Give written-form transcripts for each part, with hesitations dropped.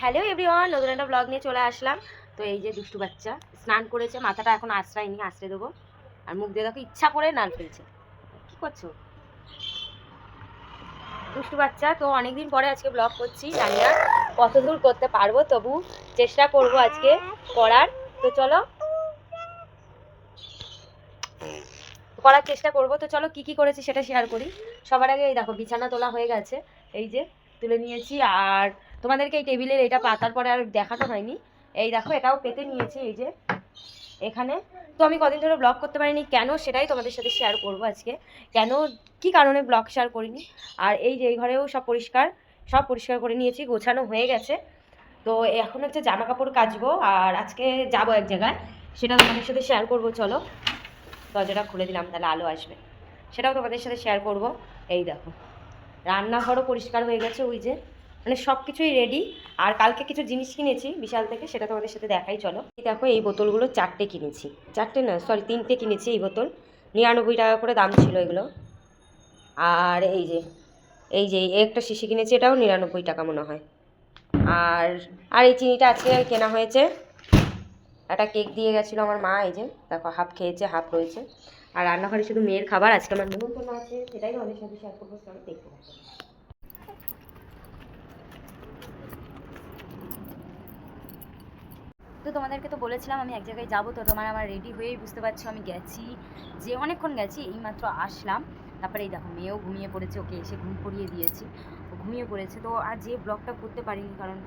Hello everyone, নতুন একটা blog নিয়ে চলে আসলাম। তো এই যে দুষ্টু বাচ্চা স্নান করেছে, মাথাটা এখন আশ্রয়নি, আশ্রয় দেবো। আর মুখ দিয়ে দেখো ইচ্ছা করে নাল ফেলছে। কি করছো দুষ্টু বাচ্চা? তো অনেকদিন পরে আজকে ব্লগ করছি, জানি না কতদূর করতে পারবো, তবু চেষ্টা করব আজকে করার। তো চলো করার চেষ্টা করবো। তো চলো কি কি করেছি সেটা শেয়ার করি। সবার আগে এই দেখো বিছানা তোলা হয়ে গেছে, এই যে তুলে নিয়েছি। আর তোমাদেরকে এই টেবিলের এটা পাতার পরে আর দেখানো হয়নি। এই দেখো এটাও পেতে নিয়েছি এই যে এখানে। তো আমি কদিন ধরে ব্লগ করতে পারিনি, কেন সেটাই তোমাদের সাথে শেয়ার করব আজকে। কেন, কি কারণে ব্লগ শেয়ার করিনি। আর এই যে এই ঘরেও সব পরিষ্কার করে নিয়েছি, গোছানো হয়ে গেছে। তো এখন হচ্ছে জামা কাপড় কাচবো, আর আজকে যাবো এক জায়গায়, সেটা তোমাদের সাথে শেয়ার করব। চলো দরজাটা খুলে দিলাম, তাহলে আলো আসবে, সেটাও তোমাদের সাথে শেয়ার করব। এই দেখো রান্নাঘরও পরিষ্কার হয়ে গেছে, ওই যে মানে সব কিছুই রেডি। আর কালকে কিছু জিনিস কিনেছি বিশাল থেকে, সেটা তোমাদের সাথে দেখাই চলো। দেখো এই বোতলগুলো 4টে কিনেছি, 4টে না সরি 3টে কিনেছি। এই বোতল 99 টাকা করে দাম ছিল এগুলো। আর এই যে একটা শিশি কিনেছি, এটাও 99 টাকা মনে হয়। আর আর এই চিনিটা আজকে কেনা হয়েছে, একটা কেক দিয়ে গেছিলো আমার মা, এই যে দেখো হাফ খেয়েছে হাফ রয়েছে। আর রান্নাঘরে শুধু মেয়ের খাবার, আজকে আমার নিমন্ত্রণ আছে, সেটাই আমাদের সাথে শেয়ার করবো। চলো দেখতে থাকো। তো তোমাদেরকে তো বলেছিলাম আমি এক জায়গায় যাবো, তো আমার রেডি হয়েই বুঝতে পারছো আমি গেছি, যে অনেকক্ষণ গেছি, এইমাত্র আসলাম। তারপরে এই দেখো মেয়েও ঘুমিয়ে পড়েছে, ওকে এসে ঘুম পড়িয়ে দিয়েছি, ও ঘুমিয়ে পড়েছে। তো আর যে ব্লগটা করতে পারিনি, কারণ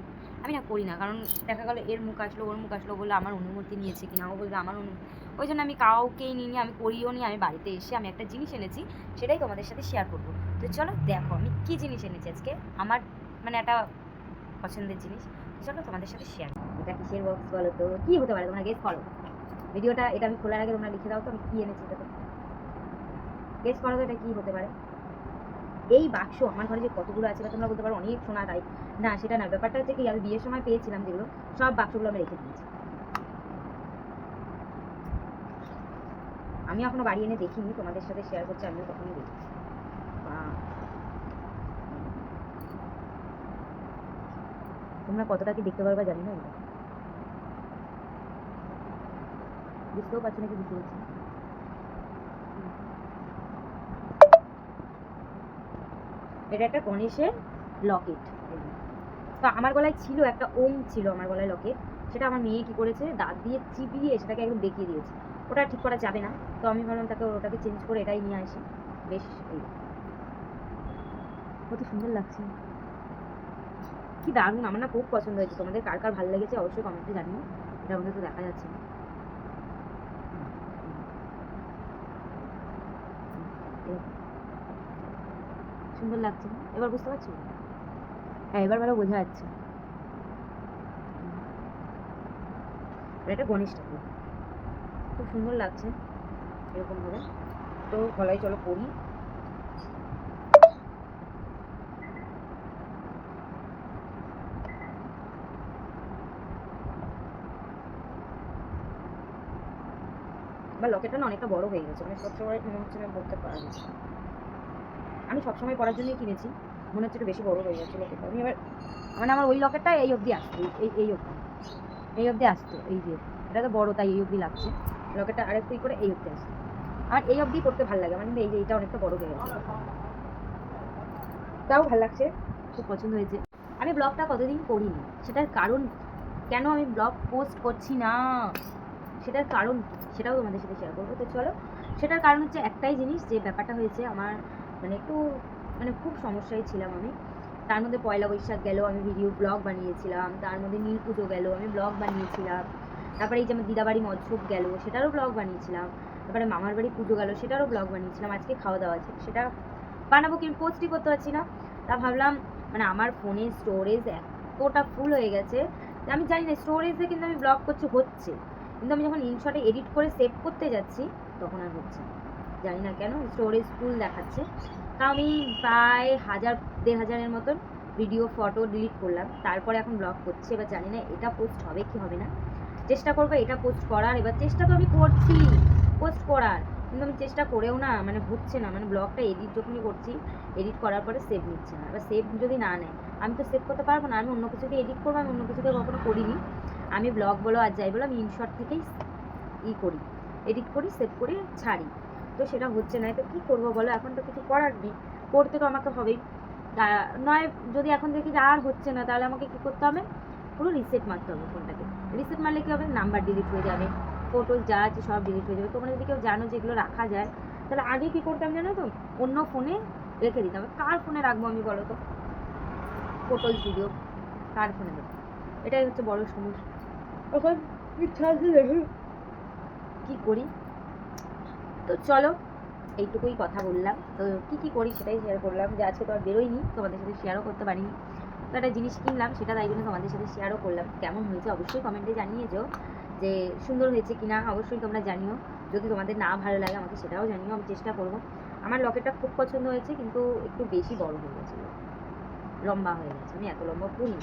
আমি না করি না, কারণ দেখা গেলো এর মুখ আসলো ওর মুখ আসলো বলে আমার অনুমতি নিয়েছে কিনা, ও বলবে আমার অনুমতি, ওই জন্য আমি কাউকেই নিইনি, আমি করিও নি। আমি বাড়িতে এসে আমি একটা জিনিস এনেছি, সেটাই তোমাদের সাথে শেয়ার করবো। তো চলো দেখো আমি কী জিনিস এনেছি আজকে, আমার মানে একটা পছন্দের জিনিস। চলো তোমাদের সাথে শেয়ার। এটা কিসের বক্স বলো তো, কি হতে পারে, তোমরা গেস করো। ভিডিওটা এটা আমি খোলার আগে তোমরা লিখে দাও তো আমি কি এনেছি, এটাতে গেস করো তো এটা কি হতে পারে। এই বাক্স আমার ঘরে যে কতগুলো আছে, বা তোমরা বলতে পারো অনেক সোনা তাই, না সেটা না। ব্যাপারটা হচ্ছে কি, আমি বিয়ের সময় পেয়েছিলাম যেগুলো, সব বাক্সগুলো আমি রেখে দিয়েছি। আমি এখনো বাড়ি এনে দেখিনি, তোমাদের সাথে শেয়ার করছি, আমিও কখনই দেখি। তোমরা কতটা কি দেখতে পারবা জানি না, এটা বুঝতেও পারছি নাকি বুঝতে পারছি। এটা একটা গণেশের লকেট। তো আমার গলায় ছিল একটা ওম, ছিল আমার গলায় লকেট, সেটা আমার মেয়ে কি করেছে, দাঁত দিয়ে চিবিয়ে সেটাকে একদম দেখিয়ে দিয়েছে। ওটা ঠিক করা যাবে না, তো আমি ভাবলাম তাকে ওটাকে চেঞ্জ করে এটাই নিয়ে আসি। বেশ এই কত সুন্দর লাগছে, কি দারুণ, আমার না খুব পছন্দ হয়েছে। তোমাদের কার কার ভালো লেগেছে অবশ্যই কমেন্টে জানিও। এটা আমাদের তো দেখা যাচ্ছে না, সুন্দর লাগছে না? এবার বুঝতে পারছো? হ্যাঁ এবার ভালো বোঝা যাচ্ছে। এটা গণেশ ঠাকুর, খুব সুন্দর লাগছে এরকম ভাবে। তো গলায় চলো পরি। বা লকেটটা না অনেকটা বড় হয়ে গেছে, মানে সবসময় মনে হচ্ছে না পড়তে পারবো। আমি সবসময় পরার জন্যই কিনেছি, মনে হচ্ছে একটু বেশি বড় হয়ে যাচ্ছে লকেটটা। আমি এবার মানে আমার ওই লকেটটা এই অবধি আসতো, এই অবধি আসতো, এই যে এটা তো বড় তাই এই অবধি লাগছে। লকেটটা আরেকটু করে এই অবধি আসতো, আমার এই অবধি পড়তে ভালো লাগে। আমার কিন্তু এই যে এটা অনেকটা বড় হয়ে গেছে, তাও ভালো লাগছে, খুব পছন্দ হয়েছে। আমি ব্লগটা কতদিন করিনি, সেটার কারণ, কেন আমি ব্লগ পোস্ট করছি না সেটার কারণ সেটাও তোমাদের সাথে শেয়ার করবো। তো চলো, সেটার কারণ হচ্ছে একটাই জিনিস, যে ব্যাপারটা হয়েছে আমার মানে একটু মানে খুব সমস্যায় ছিলাম আমি। তার মধ্যে পয়লা বৈশাখ গেল, আমি ভিডিও ব্লগ বানিয়েছিলাম। তার মধ্যে নীল পুজো গেল, আমি ব্লগ বানিয়েছিলাম। তারপরে এই যে আমার দিদাবাড়ি মৎসব গেল, সেটারও ব্লগ বানিয়েছিলাম। তারপরে মামার বাড়ি পুজো গেল, সেটারও ব্লগ বানিয়েছিলাম। আজকে খাওয়া দাওয়া আছে, সেটা বানাবো কিন্তু পোস্টই করতে পারছি না। তা ভাবলাম মানে আমার ফোনের স্টোরেজ এতটা ফুল হয়ে গেছে, আমি জানি না স্টোরেজে কিন্তু আমি ব্লগ করছি হচ্ছে, কিন্তু আমি যখন ইনশটে এডিট করে সেভ করতে যাচ্ছি তখন আর হচ্ছে না, জানি না কেন স্টোরেজ ফুল দেখাচ্ছে। তা আমি প্রায় 1000-1500-এর মতন ভিডিও ফটো ডিলিট করলাম, তারপরে এখন ব্লগ করছি। এবার জানি না এটা পোস্ট হবে কি হবে না, চেষ্টা করবো এটা পোস্ট করার। এবার চেষ্টা তো আমি করছি পোস্ট করার, কিন্তু আমি চেষ্টা করেও না মানে হচ্ছে না, মানে ব্লগটা এডিট যখনই করছি, এডিট করার পরে সেভ নিচ্ছে না। এবার সেভ যদি না নেয় আমি তো সেভ করতে পারবো না, আমি অন্য কিছুতে এডিট করবো, আমি অন্য কিছুতে কখনো করিনি। আমি ব্লগ বলো আর যাই বলো আমি ইনশর্ট থেকেই করি, এডিট করি, সেভ করি, ছাড়ি। তো সেটা হচ্ছে না, তো কী করবো বলো, এখন তো কিছু করার নেই, করতে তো আমাকে হবেই। নয় যদি এখন দেখি যে আর হচ্ছে না, তাহলে আমাকে কী করতে হবে, পুরো রিসেট মারতে হবে ফোনটাকে। রিসেট মারলে কী হবে, নাম্বার ডিলিট হয়ে যাবে, ফটোজ যা আছে সব ডিলিট হয়ে যাবে। তোমরা যদি কেউ জানো যেগুলো রাখা যায়, তাহলে আগে কী করতাম জানো তো, অন্য ফোনে রেখে দিতাম। কার ফোনে রাখবো আমি বলো তো, ফটোজ ভিডিও কার ফোনে দেবো, এটাই হচ্ছে বড় সমস্যা। এখন ইচ্ছা আছে দেখো কী করি। তো চলো এইটুকুই কথা বললাম, তো কী করি সেটাই শেয়ার করলাম, যে আজকে তো আর বেরোয়নি, তোমাদের সাথে শেয়ারও করতে পারিনি। তো একটা জিনিস কিনলাম, সেটা তাই জন্য তোমাদের সাথে শেয়ারও করলাম। কেমন হয়েছে অবশ্যই কমেন্টে জানিয়ে যাও, যে সুন্দর হয়েছে কিনা অবশ্যই তোমরা জানিও। যদি তোমাদের না ভালো লাগে আমাকে সেটাও জানিও, আমি চেষ্টা করব। আমার লকেটটা খুব পছন্দ হয়েছে, কিন্তু একটু বেশি বড় হয়ে গেছিলো, লম্বা হয়ে গেছে, আমি এত লম্বা পরি।